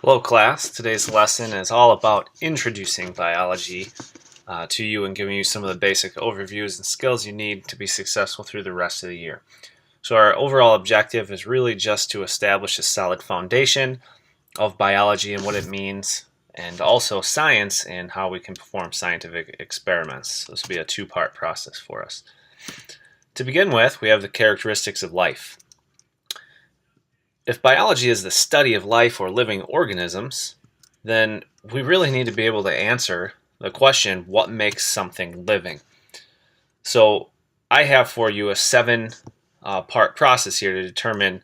Hello class, today's lesson is all about introducing biology to you and giving you some of the basic overviews and skills you need to be successful through the rest of the year. So our overall objective is really just to establish a solid foundation of biology and what it means, and also science and how we can perform scientific experiments. This will be a two-part process for us. To begin with, we have the characteristics of life. If biology is the study of life or living organisms, then we really need to be able to answer the question, what makes something living? So I have for you a seven-part process here to determine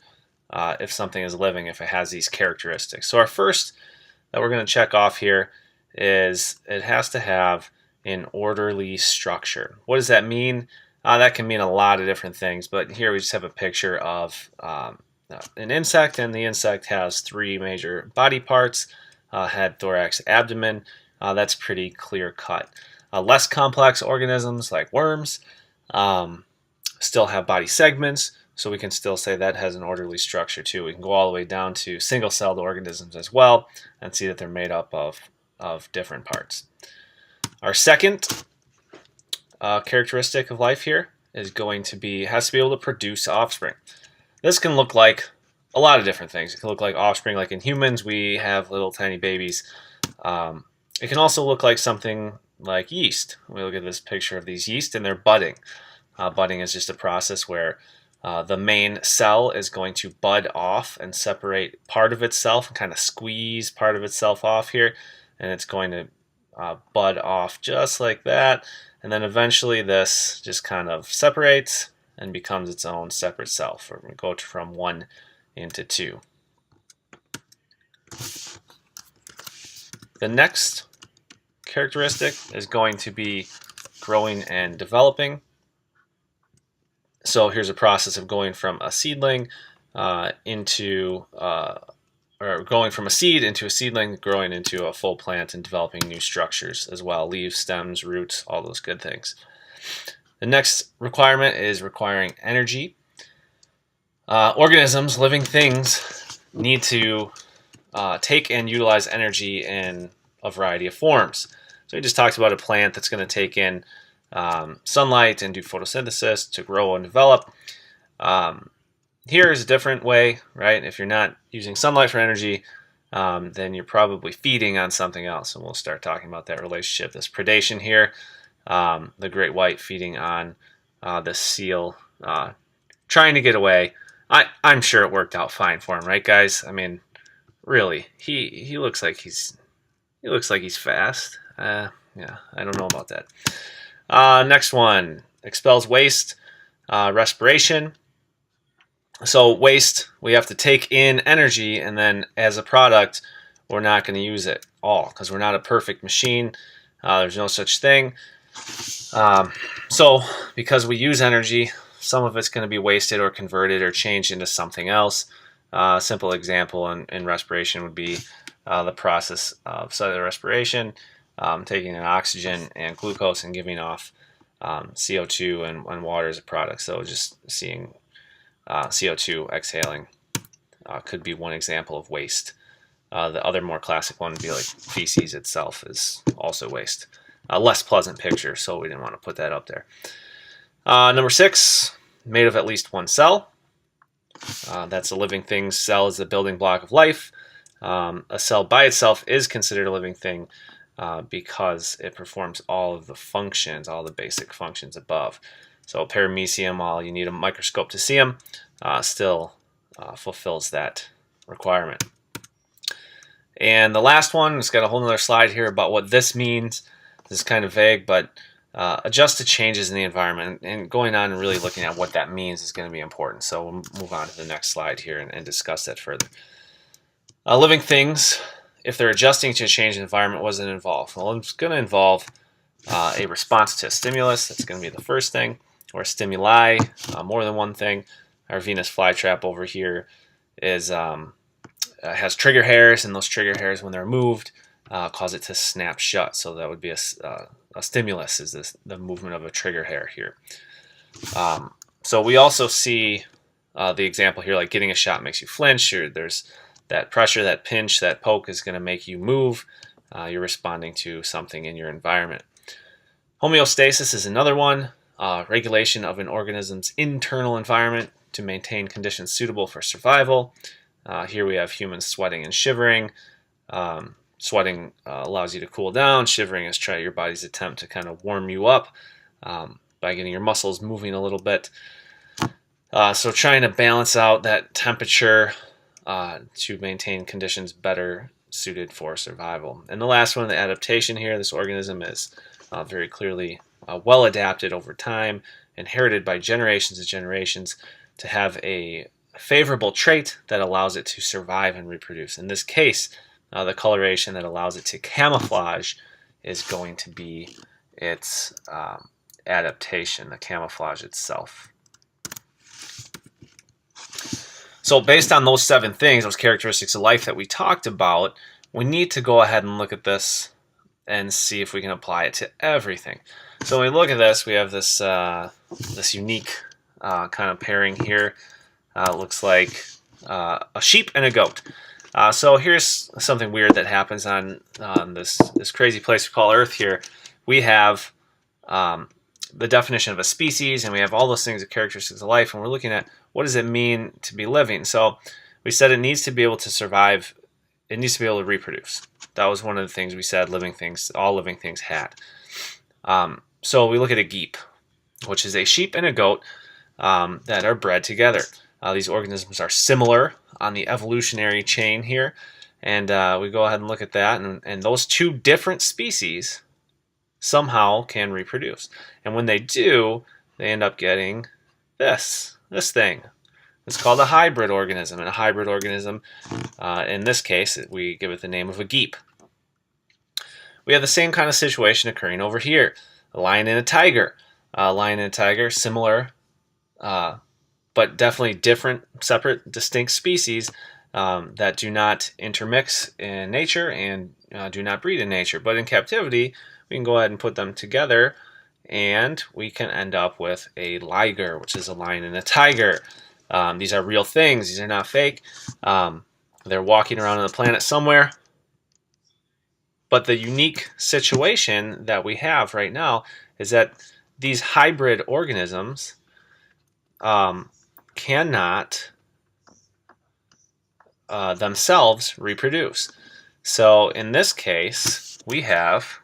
if something is living, if it has these characteristics. So our first that we're going to check off here is it has to have an orderly structure. What does that mean? That can mean a lot of different things, but here we just have a picture of an insect, and the insect has three major body parts: head, thorax, abdomen. That's pretty clear cut. Less complex organisms like worms still have body segments, so we can still say that has an orderly structure too. We can go all the way down to single-celled organisms as well and see that they're made up of different parts. Our second characteristic of life here is going to be, has to be able to produce offspring. This can look like a lot of different things. It can look like offspring, like in humans, we have little tiny babies. It can also look like something like yeast. We look at this picture of these yeast and they're budding. Budding is just a process where the main cell is going to bud off and separate part of itself and kind of squeeze part of itself off here. And it's going to bud off just like that. And then eventually this just kind of separates and becomes its own separate self, or we go from one into two. The next characteristic is going to be growing and developing. So here's a process of going from a seedling or going from a seed into a seedling, growing into a full plant, and developing new structures as well: leaves, stems, roots, all those good things. The next requirement is requiring energy. Organisms, living things, need to take and utilize energy in a variety of forms. So we just talked about a plant that's going to take in sunlight and do photosynthesis to grow and develop. Here is a different way, right? If you're not using sunlight for energy, then you're probably feeding on something else, and we'll start talking about that relationship. This predation here. The great white feeding on the seal, trying to get away. I'm sure it worked out fine for him, right, guys? I mean, really, he looks like he's fast. Yeah, I don't know about that. Next one, expels waste, respiration. So waste, we have to take in energy, and then as a product, we're not going to use it all because we're not a perfect machine. There's no such thing. So because we use energy, some of it's going to be wasted or converted or changed into something else. A simple example in respiration would be the process of cellular respiration, taking in oxygen and glucose and giving off CO2 and water as a product. So just seeing CO2 exhaling could be one example of waste. The other more classic one would be like feces itself is also waste. A less pleasant picture, so we didn't want to put that up there. Number 6, made of at least one cell. That's a living thing. Cell is the building block of life. A cell by itself is considered a living thing because it performs all of the functions, all the basic functions above. So paramecium, while you need a microscope to see them, still fulfills that requirement. And the last one, it's got a whole other slide here about what this means. This is kind of vague, but adjust to changes in the environment, and going on and really looking at what that means is going to be important. So we'll move on to the next slide here and discuss that further. Living things, if they're adjusting to a change in environment, what does it involve? Well, it's going to involve a response to a stimulus. That's going to be the first thing, or stimuli, more than one thing. Our Venus flytrap over here is has trigger hairs, and those trigger hairs, when they're moved, cause it to snap shut. So that would be a stimulus, is the movement of a trigger hair here. So we also see the example here, like getting a shot makes you flinch, or there's that pressure, that pinch, that poke is going to make you move. You're responding to something in your environment. Homeostasis is another one, regulation of an organism's internal environment to maintain conditions suitable for survival. Here we have humans sweating and shivering. Sweating allows you to cool down. Shivering is your body's attempt to kind of warm you up by getting your muscles moving a little bit. So trying to balance out that temperature to maintain conditions better suited for survival. And the last one, the adaptation here. This organism is very clearly well adapted over time, inherited by generations and generations to have a favorable trait that allows it to survive and reproduce. In this case, the coloration that allows it to camouflage is going to be its adaptation, the camouflage itself. So based on those 7 things, those characteristics of life that we talked about, we need to go ahead and look at this and see if we can apply it to everything. So when we look at this, we have this this unique kind of pairing here. Looks like a sheep and a goat. So here's something weird that happens on this crazy place we call Earth here. We have the definition of a species, and we have all those things, the characteristics of life, and we're looking at what does it mean to be living. So we said it needs to be able to survive. It needs to be able to reproduce. That was one of the things we said living things, all living things had. So we look at a Geep, which is a sheep and a goat that are bred together. These organisms are similar on the evolutionary chain here, and we go ahead and look at that, and those 2 different species somehow can reproduce. And when they do, they end up getting this thing. It's called a hybrid organism, and a hybrid organism, in this case, we give it the name of a Geep. We have the same kind of situation occurring over here. A lion and a tiger. Lion and a tiger, similar, but definitely different, separate, distinct species that do not intermix in nature and do not breed in nature. But in captivity, we can go ahead and put them together, and we can end up with a liger, which is a lion and a tiger. These are real things. These are not fake. They're walking around on the planet somewhere. But the unique situation that we have right now is that these hybrid organisms cannot themselves reproduce. So in this case, we have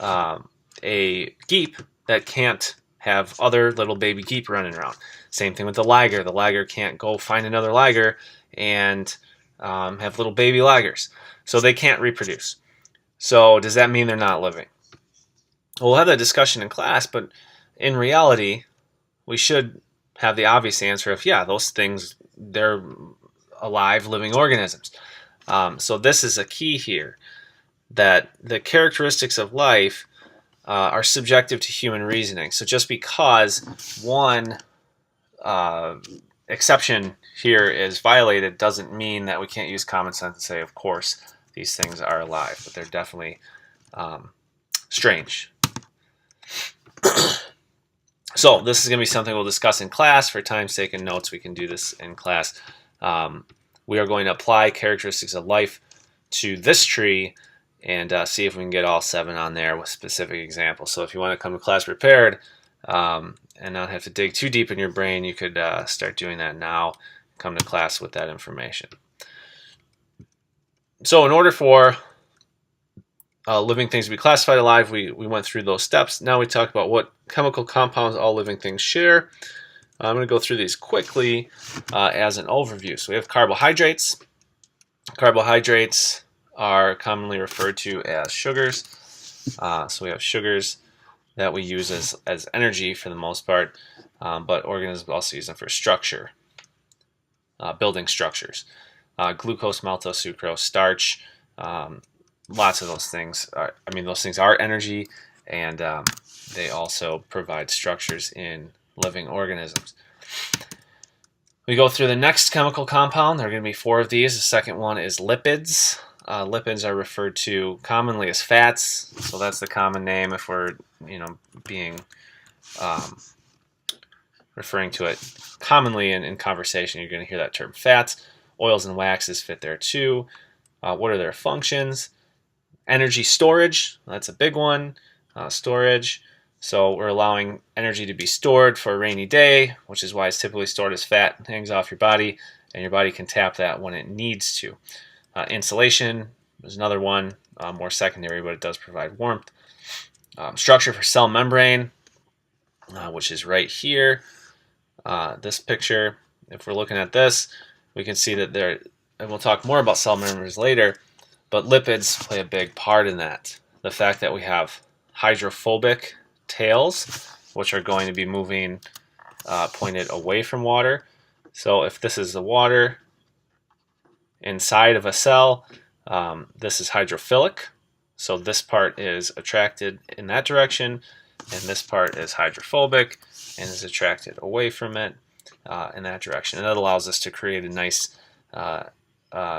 a Geep that can't have other little baby Geep running around. Same thing with the liger. The liger can't go find another liger and have little baby ligers. So they can't reproduce. So does that mean they're not living? We'll have that discussion in class, but in reality, we should have the obvious answer of, yeah, those things, they're alive, living organisms. So this is a key here, that the characteristics of life are subjective to human reasoning. So just because one exception here is violated doesn't mean that we can't use common sense and say, of course, these things are alive, but they're definitely strange. So this is going to be something we'll discuss in class. For time's sake and notes, we can do this in class. We are going to apply characteristics of life to this tree and see if we can get all 7 on there with specific examples. So if you want to come to class prepared and not have to dig too deep in your brain, you could start doing that now. Come to class with that information. So in order for living things to be classified alive, we went through those steps. Now we talk about what chemical compounds all living things share. I'm going to go through these quickly as an overview. So we have carbohydrates. Carbohydrates are commonly referred to as sugars. So we have sugars that we use as energy for the most part, but organisms also use them for structure, building structures. Glucose, maltose, sucrose, starch, lots of those things. Those things are energy, and they also provide structures in living organisms. We go through the next chemical compound. There are going to be 4 of these. The second one is lipids. Lipids are referred to commonly as fats, so that's the common name if we're, being referring to it commonly in conversation. You're going to hear that term, fats. Oils and waxes fit there too. What are their functions? Energy storage, that's a big one. Storage. So we're allowing energy to be stored for a rainy day, which is why it's typically stored as fat. It hangs off your body, and your body can tap that when it needs to. Insulation is another one, more secondary, but it does provide warmth. Structure for cell membrane, which is right here. This picture, if we're looking at this, we can see that there, and we'll talk more about cell membranes later, but lipids play a big part in that. The fact that we have hydrophobic tails, which are going to be moving pointed away from water. So if this is the water inside of a cell, this is hydrophilic. So this part is attracted in that direction, and this part is hydrophobic and is attracted away from it in that direction. And that allows us to create a nice,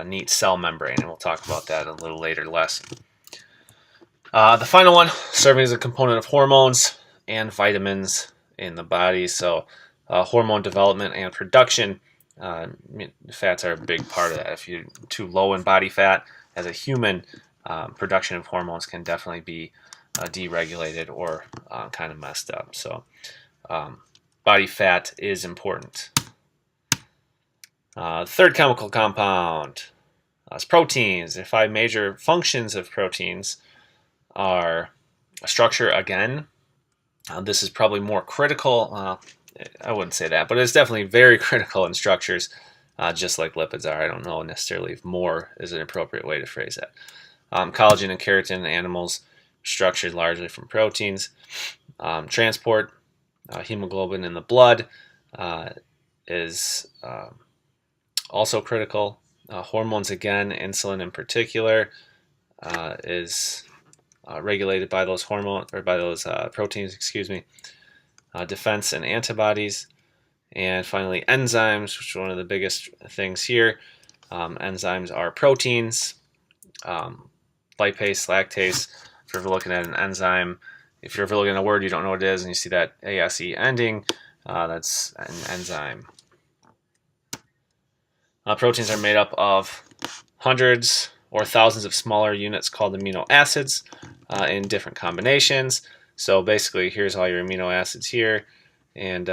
neat cell membrane, and we'll talk about that in a little later lesson. The final one, serving as a component of hormones and vitamins in the body. So hormone development and production, fats are a big part of that. If you're too low in body fat as a human, production of hormones can definitely be deregulated or kind of messed up. So body fat is important. Third chemical compound is proteins. The 5 major functions of proteins are structure again. This is probably more critical. I wouldn't say that, but it's definitely very critical in structures, just like lipids are. I don't know necessarily if more is an appropriate way to phrase that. Collagen and keratin in animals structured largely from proteins. Transport, hemoglobin in the blood is also critical. Hormones again, insulin in particular, is regulated by those proteins. Excuse me. Defense and antibodies, and finally enzymes, which is one of the biggest things here. Enzymes are proteins, lipase, lactase. If you're ever looking at an enzyme, if you're ever looking at a word you don't know what it is and you see that ASE ending, that's an enzyme. Proteins are made up of hundreds or thousands of smaller units called amino acids in different combinations. So basically, here's all your amino acids here, and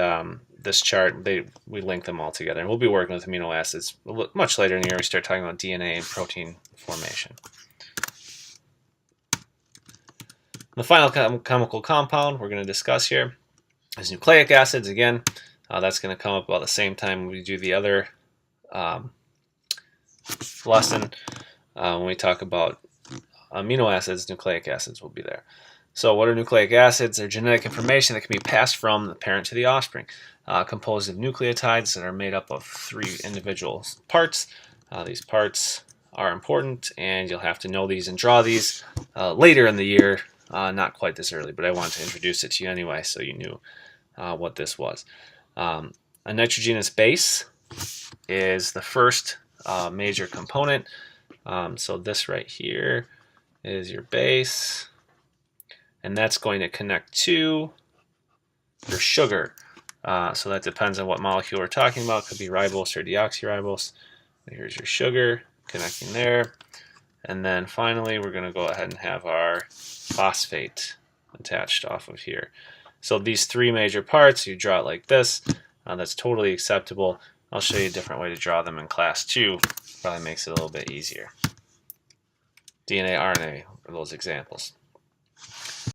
this chart, we link them all together. And we'll be working with amino acids much later in the year. We start talking about DNA and protein formation. The final chemical compound we're going to discuss here is nucleic acids. Again, that's going to come up about the same time we do the other lesson. When we talk about amino acids, nucleic acids will be there. So what are nucleic acids? They're genetic information that can be passed from the parent to the offspring, composed of nucleotides that are made up of 3 individual parts. These parts are important, and you'll have to know these and draw these later in the year, not quite this early, but I wanted to introduce it to you anyway so you knew what this was. A nitrogenous base is the first major component. So this right here is your base, and that's going to connect to your sugar. So that depends on what molecule we're talking about. It could be ribose or deoxyribose. Here's your sugar connecting there. And then finally, we're going to go ahead and have our phosphate attached off of here. So these 3 major parts, you draw it like this. That's totally acceptable. I'll show you a different way to draw them in class 2. Probably makes it a little bit easier. DNA, RNA are those examples.